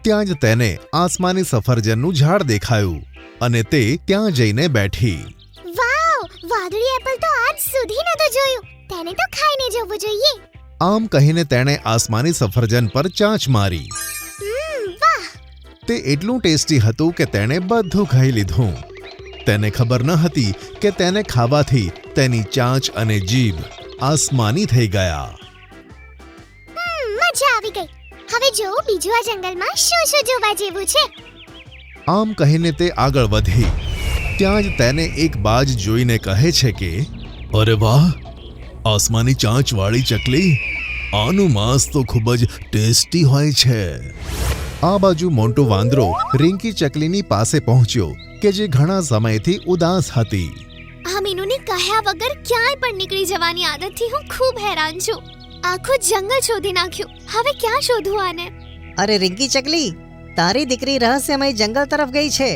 ત્યાં જ તેને આસમાની સફરજનનું ઝાડ દેખાયું અને તે ત્યાં જઈને બેઠી. વાવ, વાદળી એપલ તો આજ સુધી નતો જોયું. તેને તો ખાઈને જવું જોઈએ. આમ કહીને તેણે આસમાની સફરજન પર ચાંચ મારી. વાહ, તે એટલું ટેસ્ટી હતું કે તેણે બધું ખાઈ લીધું. તેને ખબર ન હતી કે તેને ખાવાથી તેની ચાંચ અને જીભ આસમાની થઈ ગયા. મજા આવી ગઈ. હવે જો બીજું આ જંગલમાં શું શું જોવા જેવું છે. આમ કહીને તે આગળ વધી. ત્યાં જ તેને એક બાજ જોઈને કહે છે કે, અરે વાહ, આસમાની ચાંચવાળી ચકલી, આનું માંસ તો ખૂબ જ ટેસ્ટી હોય છે. આ બાજુ મોન્ટુ વાંદરો રિંકી ચકલીની પાસે પહોંચ્યો કે જે ઘણા સમયથી ઉદાસ હતી. આ મીનુને કહ્યા વગર ક્યાંય પણ નીકળી જવાની આદતથી હું ખૂબ હેરાન છું. આખું જંગલ શોધી નાખ્યું. હવે ક્યાં શોધું આને? અરે રિંકી ચકલી, તારી દીકરી રહસ્યમય જંગલ તરફ ગઈ છે.